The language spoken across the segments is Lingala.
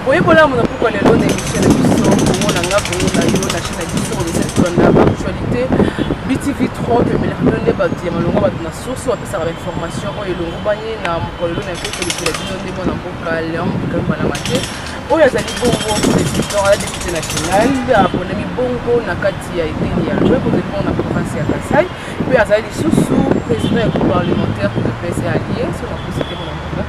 Oui, voilà, mon pourquoi les lots d'émission de Bissau, pour mon anga, pour la yo, la chaîne de Bissau, de cette actualité, BTV 30, mais la donne des bâtiments, le roi de la source, après ça va l'information, et le roubanier, n'a pas le lot d'un peu que les télévisions de mon emploi, Léon, comme à la matinée. Oh, il y a des bonbons pour les citoyens à la députée nationale, pour les bonbons, n'a qu'à tirer, il y a le jeu, pour les bonbons, la province à Kassai, puis il y a des sous-sous, président et parlementaire pour le PC allié, sur la possibilité de mon emploi.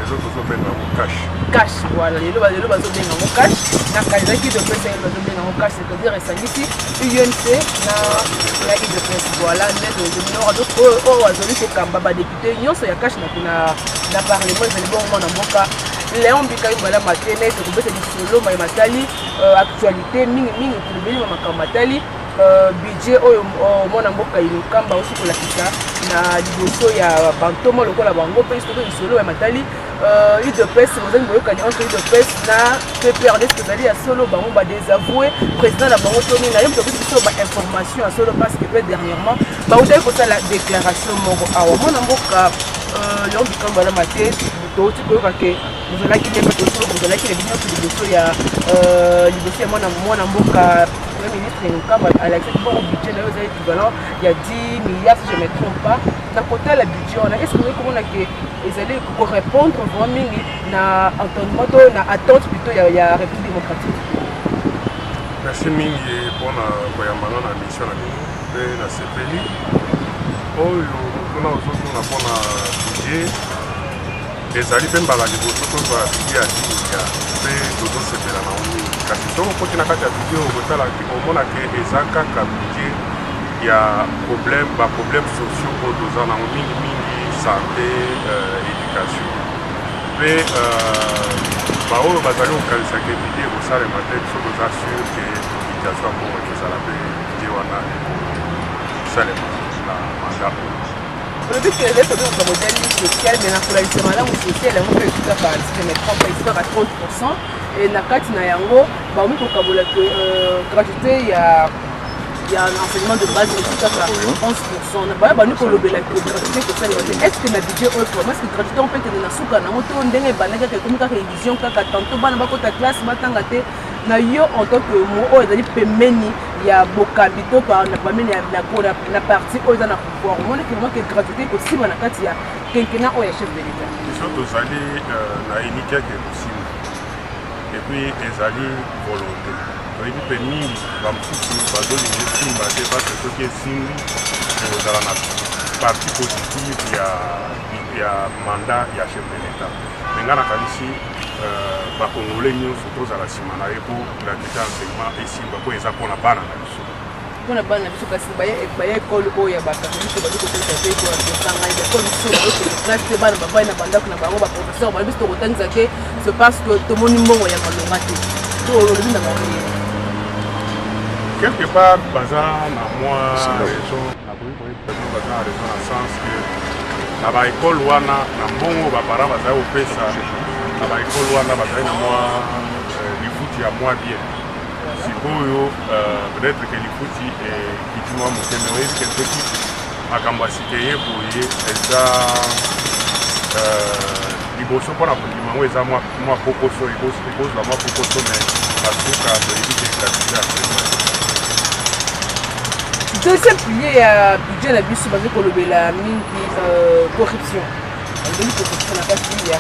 Les autres sont bien dans mon cash. Cash, voilà, les lots bien dans mon cash. Na Kazaki de presse, ils bien dans mon cash, c'est-à-dire et ça ici, UNC, na de presse, voilà, net de nord, donc oh, azoli ko kamba ba député, nyon so ya cash na parlement, ils vont bon dans mon cas. Léon Bika voilà matene, c'est que c'est solo mais matali actualité mingi pour le bien matali. Budget oyo mona mboka ilokamba aussi pour la kisa na liboso ya bantoma lokola bango pe siko solo ya matali UDPS vous avez kani entre UDPS na PPRD ce que ya solo bango ba désavoué président la bango toni na yemto biso ba information à solo parce que dernièrement ba utai ko la déclaration moko awa mona mboka l'homme comme la maté to ti ko ka ke vous allez qui les solo vous allez qui les biens sur liboso ya mona mboka le ministre à l'accepter au budget équivalent, il y a 10 milliards si je ne me trompe pas. D'un côté, le budget, est-ce que vous avez pour répondre vraiment à attente plutôt il y a République démocratique? Merci Mingi pour la mission de la CPI. Oh, on a budget. Les alliés même balade de votre budget à 10 milliards. Dodo sepela na oni kasi soko koti na kati ya video okotala omona ke eza kaka budget ya problème sociaux oyo toza nango mingi santé éducation mpe baoyo bazali kokanisa ke budget ekosalema te biso toza sur ke éducation yango ekozala mpe budget wana ekosalema na mandat oyo. Le but est d'être dans un modèle social, mais la polarisation sociale, on peut tout à fait à 30%. Et na kati na yango, ba on peut kabola que gratuité il y a un enseignement de base de tout à fait 11%. Ba nous ko lobela que gratuité que ça est-ce que na budget autre parce que gratuité on peut que na suka na moto ndenge banaka que comme ka révision kaka tantôt bana ba ko ta classe batanga te na yo en tant que mo o ezali pemeni ya bokabito par na pameni na partie o ezana pouvoir on est vraiment que gratuité possible na kati ya quelqu'un o ya chef de l'état surtout zali na initiative que possible et puis ezali volonté oui pemeni ba mfuku ba doli simba te parce que ce qui est simba ezala na partie positive ya mandat ya chef de l'état mais ngana kanisi bakongole nyonso tozala nsima na ye po gratuité enseignement esimba po eza mpona bana na biso mpona bana na biso kasi baya ekole oyo ya bakatolike bali kopesa te ekosanga ekole biso baokelase te bana bavai na bandako na bango baprofesseur bali biso tokotangisa ke ce parce que tomoni mbongo ya malonga te to olobi na bango quelque part baza na mwa raison baza na raison na sens que na baekole wana na mbongo baparent bazali kopesa na baekole wana bazali na mwa lifuti ya mwa bien sikoyo peut-être que lifuti ekiti mwa mokende oyebi ke soki makambo ya sika ye boye eza liboso mpona kondima yango eza mwa pokoso ekozwa mwa pokoso me basuka toyebi ke gratuité absolument. Deuxième pilier ya budget na biso baza kolobela mingi corruption ndenge corruption na kati ya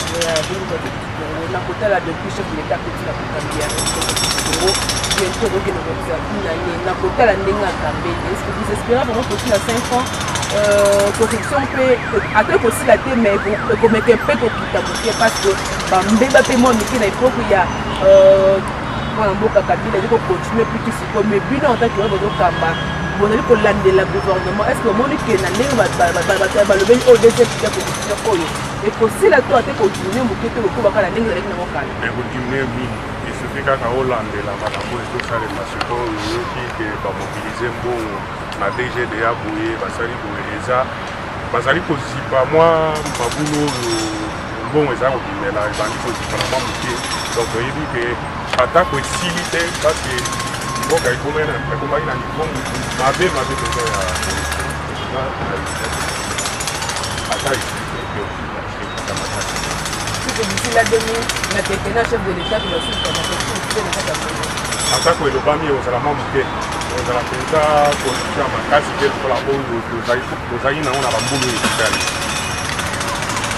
na kotala depuis chef de l'état petit na kokambi ya Congo bientôt okende na kotala ndenge akambeli est-ce que vous espérez vraiment que na 5 ans corruption mpe ate kosila te mais ekomeka mpe kokita moke parce que bambeba mpe mwa mike na epoke ya mwana mboka kabila ezi kocontinue plutôt siko mais bino en tant que bazokamba bonali kolandela gouvernement est-ce que omoni ke na ndenge balobeli oyo deuxième pilier corruption oyo ekosila to ate continue moke te lokoba kala ndenge ezalaki nango kala ekontinue mingi esuki kaka olandela makambo ezosalema sikoyo oyoki ke bamobilize mbongo na DGDA boye basali boye eza bazali kozipa mwa mabulu oyo mbongo eza kobimela ebandi kozipa na mwa moke donc oyebi ke atako esili te parce que mboka ekomaki na niveau mabe mpenza ya ata esili te la demi na tekena chef de l'état qui va suivre na atako elobami ozala moke ozala mpenza constitution ya makasi te lokola oyo tozali nango na bambulu etikali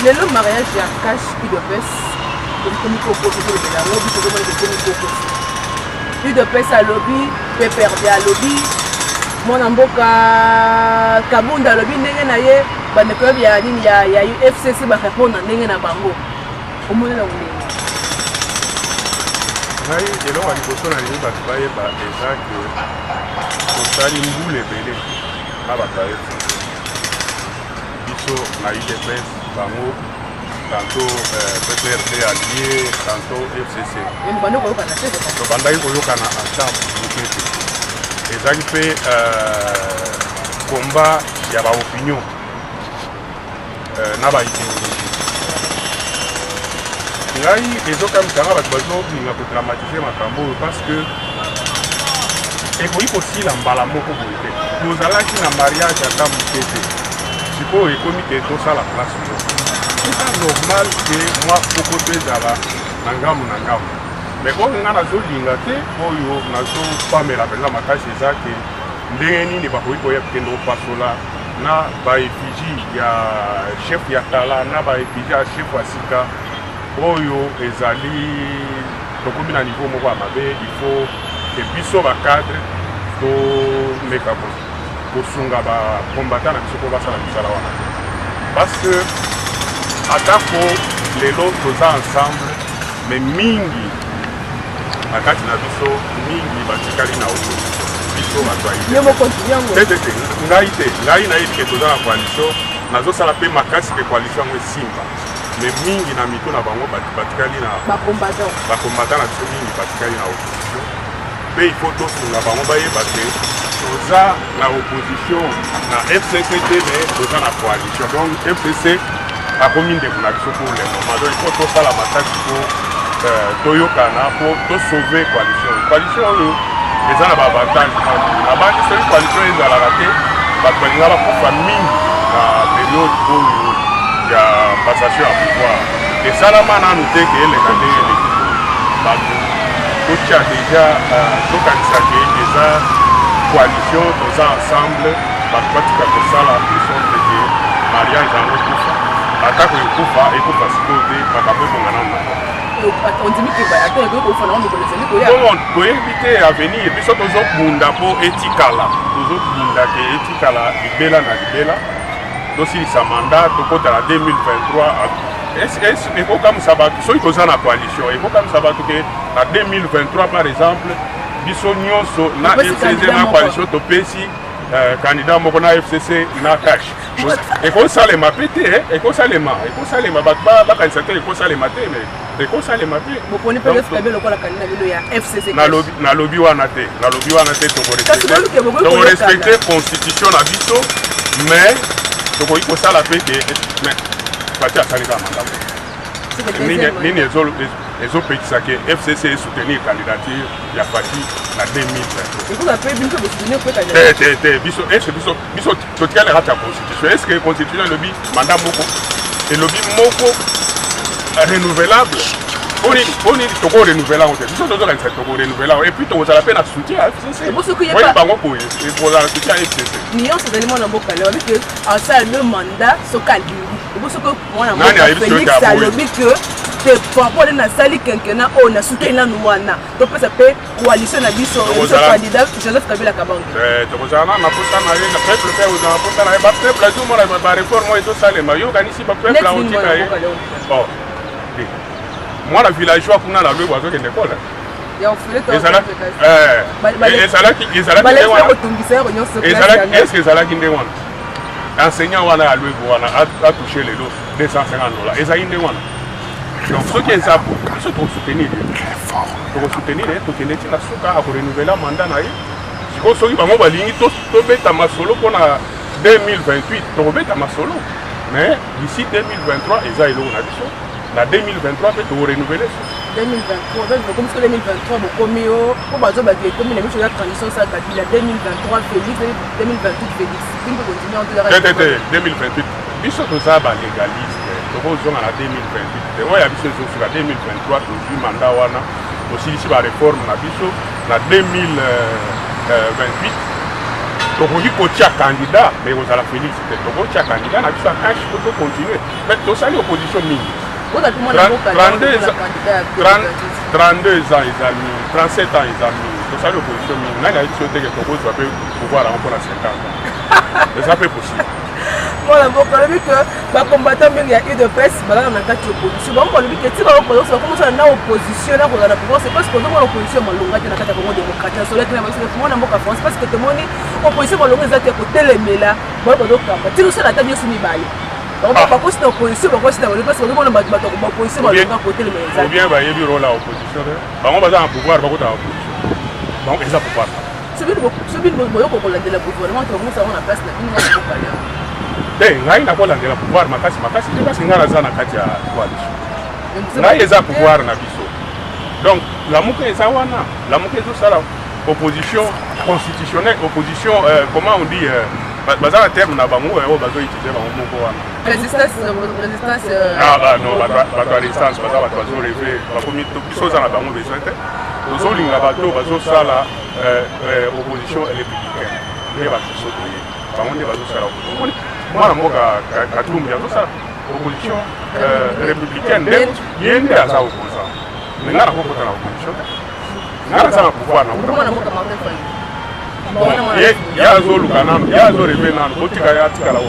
lelo mariage ya cash idopes komikokotokolela ngo biso komona komikokosi idopes alobi mpe perde alobi mwana mboka kabunda alobi ndenge na ye bandeko ya nini ya UFCC barépondre na ndenge na bango omonela ndenge ngai eloko ya liboso na lingi bato bayeba eza ke tosali mbula ebele na bato ya FCC biso na UDPS bango tantôt PPRD allié tantôt FCC tobandaki koyokana ata moke te ezalaki mpe komba ya baopinion na baidéologie ngai ezokamisanga bato bazolinga kodramatize makambo oyo parce que ekoki kosila mbala moko boye te tozalaki na mariage ata moke te sikoyo ekomi ke tosala place moko c'est normal ke mwa pokoto ezala na ngambu na ngambu mais oyo ngai nazolinga te oyo nazopamela mpenza makasi eza ke ndenge nini bakoki koya kokende kopasola na baefiji ya chef ya tala na baefiji ya chef ya sika oyo ezali tokomi na niveau moko ya mabe il faut ke biso bacadre tomeka kosunga bacombatant na biso po basala misala wana parce que atako lelo toza ensemble mais mingi na kati na biso mingi batikali na opposition biso bato ngai nayebi ke toza na coalition nazosala mpe makasi ke coalition yango esimba mais mingi na mito na bango batikali na bacombatant na biso mingi batikali na opposition mpe il faut tosunga bango bayeba te toza na opposition na FCC te mais toza na coalition donc FCC akomi ndeko na biso pour le moment donc il faut tosala makasi po toyokana po tosauve coalition oyo eza na baavantage abandi soki coalition ezalaka te bato balinga bakufa mingi na periode oyo ya passation ya pouvoir esalama nanu te ke eleka ndenge eleki bato totya deja tokanisaki eza coalition toza ensemble bato batika kosala pression teke mariage yango ekufa atako ekufa sikoyo te makambo ebonga nanu na toyebi te avenir biso tozobunda mpo etikala ke etikala libela na libela tosilisa mandat tokotala 2023 ekokamisa bato soki toza na coalition ekokamisa bato ke na 2023 par exemple biso nyonso na FCC na coalition topesi candidat moko na FCC na cash ekosalema pe te ekosalema bato bakanisa te ekosalema te mais ekosalema te nalobi wana te tokorespecte constitution na biso mais tokoki kosala mpe ke pati asalika makambo nini ezopekisa ke FCC esoutenir candidature ya Fati na 2023 biso totikalaka ta constitution est ce que constitution elobi mandat moko elobi moko renouvelable oni toko renouveler en fait biso tozokanisa toko renouveler et puis tokozala mpe na soutien ya FCC oyi bango boye ekozala soutien ya FCC nyonso ezali mwana mboka lelo abi ke asala le mandat soki alingi ebosoki mwana mboka Félix alobi ke te rapport nasali kenkena oyo na soutien nanu wana topesa mpe coalition na biso candidat Joseph Kabila Kabange tokozala na posa na ye na peuple mpe ozala na posa na ye bapeuple azomona bareforme oyo ezosalema yokanisi bapeuple aotika ye mwana villageois kuna na lwebo azokende ekole ezalaki nde wana enseignant wana ya lwebo wana atouche lelo $250 ezalaki nde wana donc soki eza po biso tokosoutenir ye tokende ntina suka akorenouveler mandat na ye sikoyo soki bango balingi tobeta masolo mpona 2028 tokobeta masolo mais d'ici 2023 eza eloko na biso na 2023 mpe tokorenouveler 2023 bokomi o po bazobaki ekomi na biso ya transition sa Kabila 2023 Félix 2028 Félix te 2028 biso toza balégaliste tokozonga na 2028 oyo ya biso ezosuka 2023 tozwi mandat wana tosilisi bareforme na biso na 2028 tokoki kotia candidat mais kozala Félix te tokotia candidat na biso ya cash po tocontinue mais tosali opposition mingi 32 ans ezali 37 ans ezali tosali opposition mingi nani ayebi biso teke tokozwa mpe pouvoir yango mpona 50 ans eza mpe possible Voilà, donc on a vu que les combattants il y a eu de presse, voilà, on a quatre oppositions. Donc on a vu que si on commence à opposition, là, on a la pouvoir, c'est parce que nous avons l'opposition, on a la carte de démocratie, on a la France, parce que tout le monde opposition, on a la côté les mélas, on a la tu nous sais la tête de Soumibaye. Donc on va pas c'est opposition, on va c'est parce que nous avons l'opposition, on a la côté les mélas. Ou bien, il y a eu rôle à opposition, on va avoir un pouvoir, on va avoir opposition. Donc ils ont pouvoir. Celui de la gouvernement, tout le monde a la place, on a parler. ngai nakolandela pouvoir makasi te kasi ngai naza na kati ya coalition ngai eza pouvoir na biso donc lamuka eza wana lamuka ezosala opposition constitutionnelle opposition comment on dit baza na terme na bango oyo bazoutilize bango moko wana résistance non bato ya résistance baza bato bazoreve bakomi biso oza na bango besoin te tozolinga bato bazosala opposition républicaine nde babiso toye bango nde bazosala opposition mwana mboka Katumbi azosala opposition républicaine ye nde aza opposant mais nga nakokota na opposition nga naza na pouvoir na ye azoluka nano ye azoreve nano botika ye atikala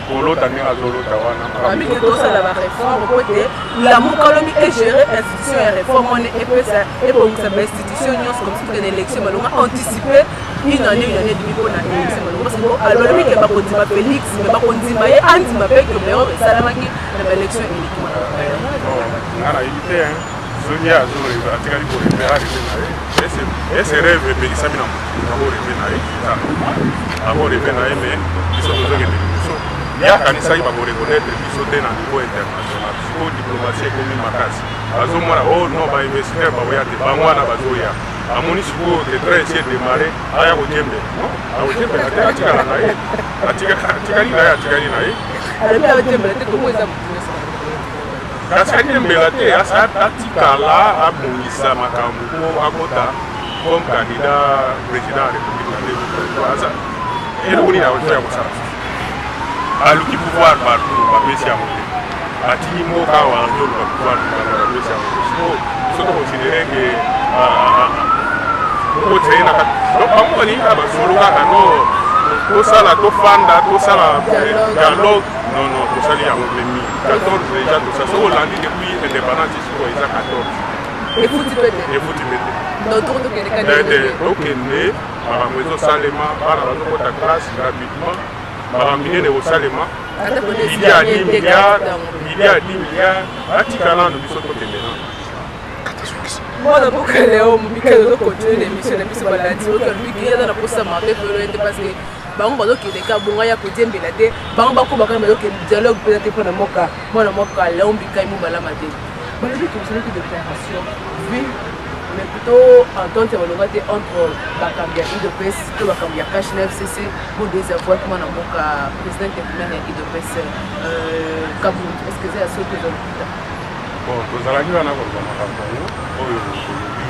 kolota ndenge azolota wana mingi tosala bareforme po ete lamuka lobi egere institution ya réforme wana ebongisa bainstitution nyonso comme si na élection balonga anticiper une année demi mpona élection balonga parce que alobi ke bakondima Félix me bakondima ye andima mpe ke meilleur esalamaki na baélection eleki nga nayebi te soki ye azoreve atikali koreve areve na ye ese rêve epelisami na motu akoreve na ye akoreve na ye mais biso tozokende liboso ye akanisaki bakoreconnaître biso te na niveau international sikoyo diplomatie ekomi makasi bazomona o non bainvestisseur bakoya te bango wana bazoya amoni sikoyo tetrain esi edemare aya kotiembela akotembela te atikala na ye atikali na ye atikali na ye kasi atembela te atikala abongisa makambo po akota comme candidat président ya république na 2023 eloko nini ya kosala aluki pouvoir partout bapesi yango te atiki mboka awa azoluka pouvoir bapesi yango te so toconsidere ke okotie na kati donc bango balingi kaka basolo kaka no tosala tofanda tosala dialogue non tosali yango lemi 14 déjà tosala so olandi depuis indépendance sikoyo eza 14 efuti pete tokende makambo ezosalema bana bazokota classe gratuitement makambo minene kosalema ili ya 10 milliard atikala nano biso tokende nano mwana mboka leo mobikeli ozokontinue na émission na biso balandi okalobiki eza na posa martin felo ete parce que bango bazokende ka bonga ya kodiembela te bango bakobaka bazokende dialogue mpena te mpona mwana mboka leo mbikai mobalama te balobi tosalaki déclaration vi mais plutôt entente balonga te entre bakambi ya UDPS to bakambi ya cash na FCC pour désavouer mwana mboka président intérimaire ya UDPS Kabund est-ce que eza soki ezolokita bon tozalaki wana koloba makambo yango oyo tolobi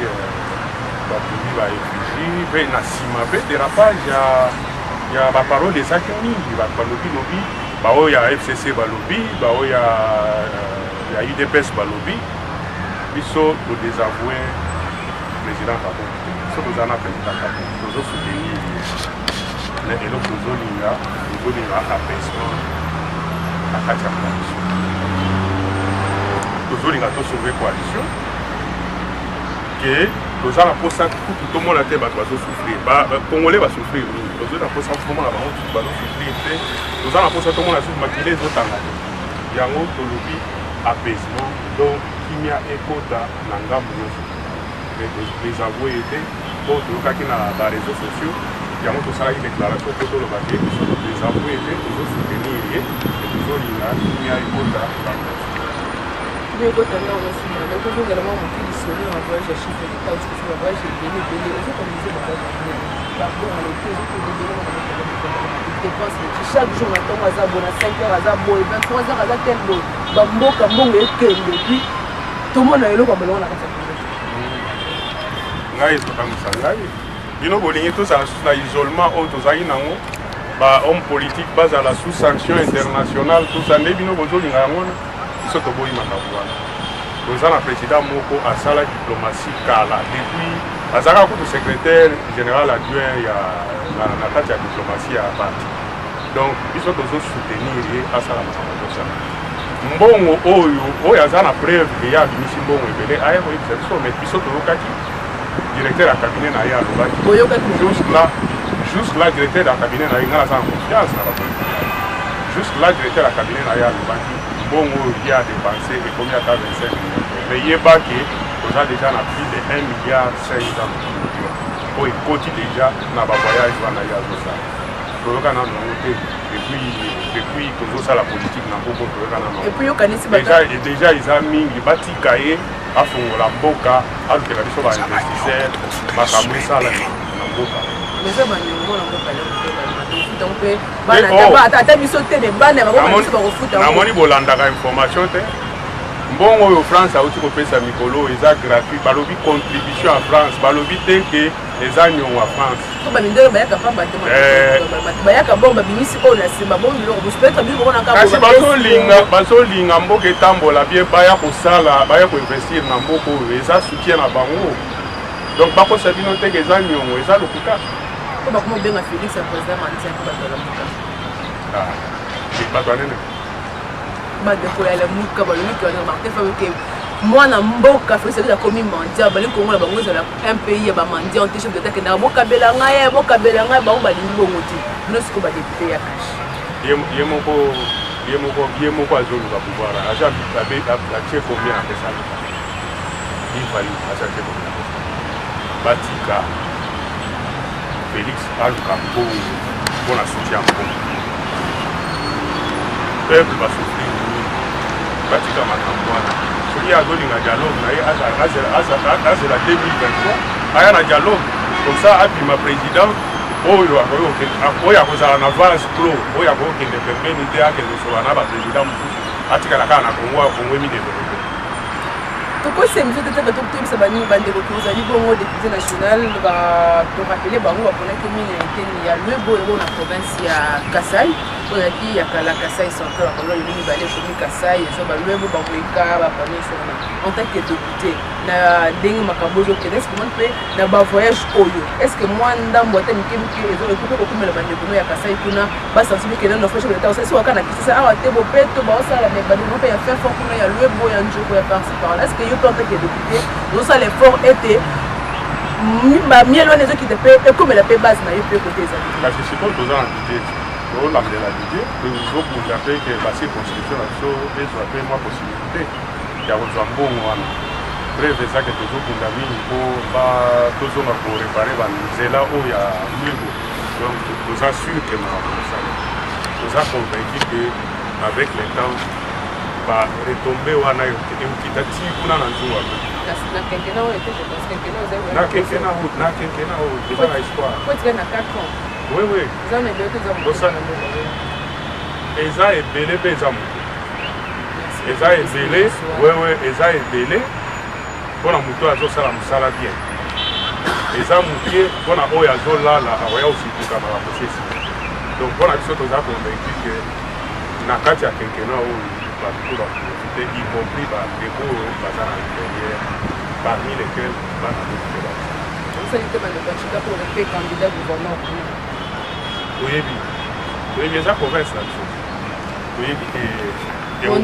bakomi baefigi mpe na nsima mpe dérapage ya baparole ezaki mingi bato balobi baoyo ya FCC balobi baoyo ya UDPS balobi biso todésavoue président Kabund so toza na président Kabund tozosoutenir na eloko tozolinga apaisement na kati ya coalition tozolinga tosauve coalition ke toza na mposa kutu tomona te bato bazosouffrir bacongolais basouffrir mingi toza na mposa tomona bango tutu bazosouffrir te toza na mposa tomona susu makili ezotanga te yango tolobi apaisement donc kimia ekota na ngambo nyonso désavoué ete mpo toyokaki na bareseau sociaux yango tosalaki déclaration mpo toloba te biso todésavoué ete tozosoutenir ye e tozolinga kimia ekota na nyonso Mais quand on a aussi, donc on a vraiment monté du soleil en voyage à chiffre de temps, parce que le voyage est béni, aussi comme disait mon père, pardon, à l'époque, il dépense chaque jour, maintenant, à 5 heures, à 23 heures, à tel boy, Bamboka, Mbongo, et puis tout le monde a eu le comme l'on a fait. Ngai tokamisa ngai bino bolingi tozala susu na isolement oyo tozalaki nango bahomme politique bazala sous sanction internationale tosa nde bino bozolinga yango wana biso toboyi makambo wana toza na président moko asala diplomatie kala depuis azalaka kutu secrétaire général adjoint na kati ya diplomatie ya parti donc biso tozosoutenir ye asala makambo tosala mbongo oyo aza na preuve ke ye abimisi mbongo ebele aye koyebisa biso mais biso toyokaki directeur à cabinet na ya lobaki juste là directeur à cabinet na nga sans confiance na ba juste là directeur à cabinet na ya lobaki bongo il a dépensé et combien à 25 millions mais yeba que on a déjà na plus de 1 milliard 500 millions pour écouter déjà na ba voyage wana ya ça toyoka na noté depuis que ça la politique na boko toyoka na et puis yokanisi déjà ils ont mis batika ye afongola mboka alukela biso bainvestisseur makambo esala na mboka namoni bolandaka information te mbongo oyo france auti kopesa mikolo eza gratuit balobi contribution à france balobi te ke eza nyongo ya france kasi bazolinga mboka etambola bien baya kosala baya koinvestir na mboka oyo eza soutien na bango donc bakosa bino teke eza nyongo eza lokuta bato anene mwana mboka Félix Sekedi akomi mandia balingi kongola bango ezala un pays ya bamandia on te chef d'état kendaka bokabela ngai bango balingi bongo te bino siko badepute ya kashe ye moko azoluka pouvoir atie combien apesa ifali atie combien batika Félix aluka mbongo mpona soutien mbongo peuple basouffrir batika makambo wana soki azolinga dialogue na ye azela 2023 aya na dialogue comme ça abima président oyo akoki akozala na vase clos oyo akokende pembeni te akende sola na baprésident mosusu atikala kaka na kongo emidevelope tokosemisa te teke tokutebisa bandeko tozali bongo député national torapele bango baponaki mine eteni ya lwebo yango na province ya kasai oyaki ya kala kasai central bakongo lelo mibale ekomi kasai eza balwebo bakoyeka bapane sona en tant que député na ndenge makambo ezokende estce moi mpe na bavoyage oyo estce mwa ndambo ata mikemike ekoki kokumela bandeko no ya kasai kuna basensibi kende na fresh leta osasi waka na kisisa awa te bopeto baosala me bandeko mpe ya fin fort kuna ya lwebo ya njoko ya parci par là estce yo mpe en tant que député ozosala effort ete bamielo wana ezokite mpe ekomela mpe base na yo mpe kote ezali kasi sikoyo toza na budget tolandela budget tozokunda mpe ke bacirconscription na biso ezwa mpe mwa possibilité ya kozwa mbongo wana breve ezake tozokunda mingi mpo tozonga korepare banzela oyo ya lwebo donc toza sûr ke makambo kosala toza convaincu ke avec le temps baretombé wana eokita ti kuna na nzungu ape na kenkena oyo eza na espoir oui eza ebele mpe eza moke eza ebele eza ebele mpona moto azosala mosala bien eza moke mpona oyo azolala akoya osituka na bakosesi donc mpona biso toza convaincu ke na kati ya kenkena oyo bato baprofite y compris bandeko oyo baza na intérieur parmi lesquels bana oyebi eza province na biso toyebi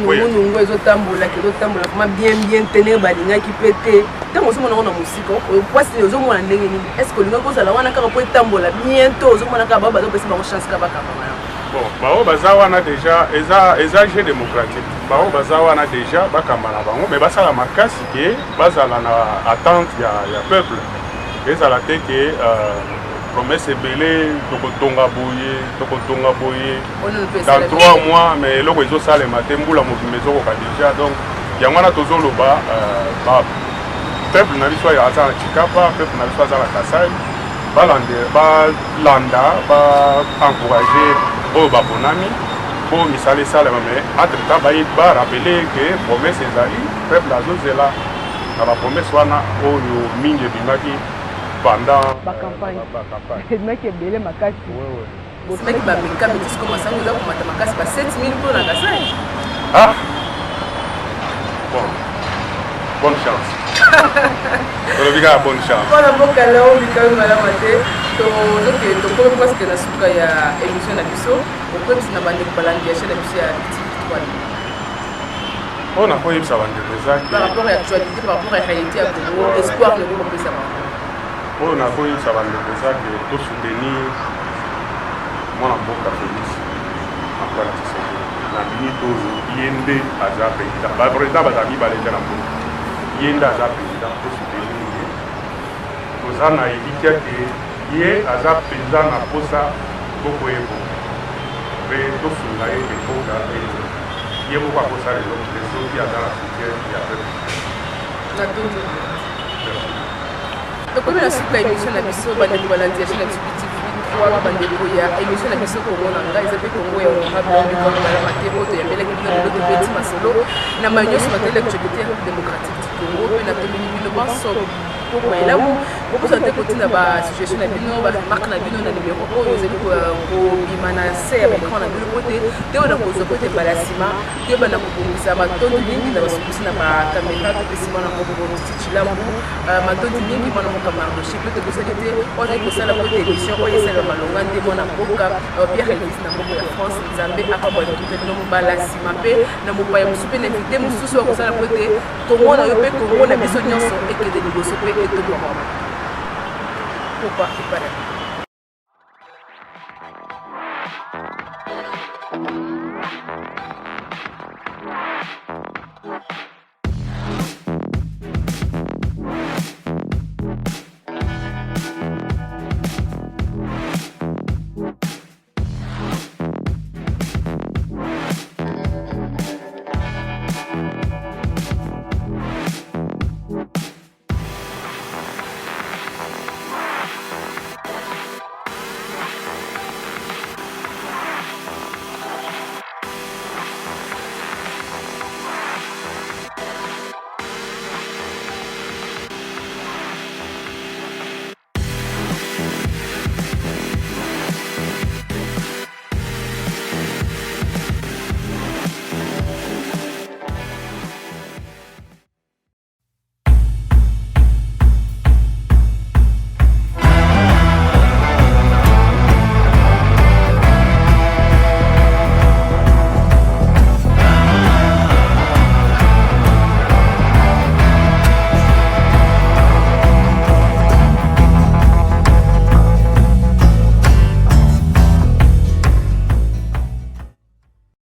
monungu ezotambolaki vraimen bien tenir balingaki mpe te ntango ozomonango na mosika mpwasi ozomona ndenge nini estce olingaki kozala wana kaka mpo etambola bientôt ozomona kaka bao bazopesa bango chance kaka bakamba yango bon bao baza wana déjà eza jeu démocratique bao baza wana déjà bakamba na bango mais basala makasi ke bazala na attente ya peuple ezala te ke promesse ebele tokotonga boye dans 3 mois mais eloko ezosalema te mbula mobimba ezokoka déjà donc yango wana tozoloba peuple na biso aza na Chikapa, peuple na biso aza na Kasai, balanda baencourage oyo baponami po misala esalema, mais entre-temps barapele ke promese ezali peuple azozela na bapromese wana oyo mingi ebimaki pendant bacampagne ebimaki ebele makasi simaki bamekami tisiko masango eza komata makasi ba 7000 mpo na Kasai. Ah bon, bonne chance. Tolobika bonne chance. Mpona mboka leo bikami malama te tokomi presque na suka ya émission na biso okoyebisa na bandeko balandi ya chaîne na biso ya Victoire mpona koyebisa bandeko ezaki par rapport à actualité, par rapport à réalité ya Congo, espoir ne kopesa bango oyo nakoyebisa bandeko ezaki tosoutenir mwana mboka Félix Antoine Tshisekedi na bini tozo ye nde aza président baprésident baza mibale te na mboka ye nde aza président tosoutenir ye toza na elikya ke ye aza mpenza na posa bokoyebo mpe tosunga ye epoka ye moko akosala eloko te soki aza na soutien ya peuple na tozo tokomi na suka émission na biso bandeko balandi ya chaîne na biso wa bandeko ya émission na biso Congo na ngai eza mpe Congo ya honorable bikami malama te oyo toyambelaki bino lelo tobeti masolo na mayo nyonso mateli actualité démocratique du Congo mpe na tomini bino banso elamu bokosa te kotina basituation na bino baremarke na bino na nimero oyo ezali kobima na se ya baécran na bino po te oyo na kozwa po ete bala nsima toyeba na kobongisa matondi mingi na basukisi na bakamera topesi mwana moko titi cilambu matondi mingi mwana moko mardoche mpe tokosaki te oyo azali kosala po ete émission oyo esalema malonga nde mwana mboka Pierre Elvis na mboka ya France nzambe akabwaki te bino bala nsima mpe na mopaya mosusu mpe na invité mosusu ya kosala po ete Congo na yo mpe Congo na biso nyonso ekende liboso mpe etoboma pourquoi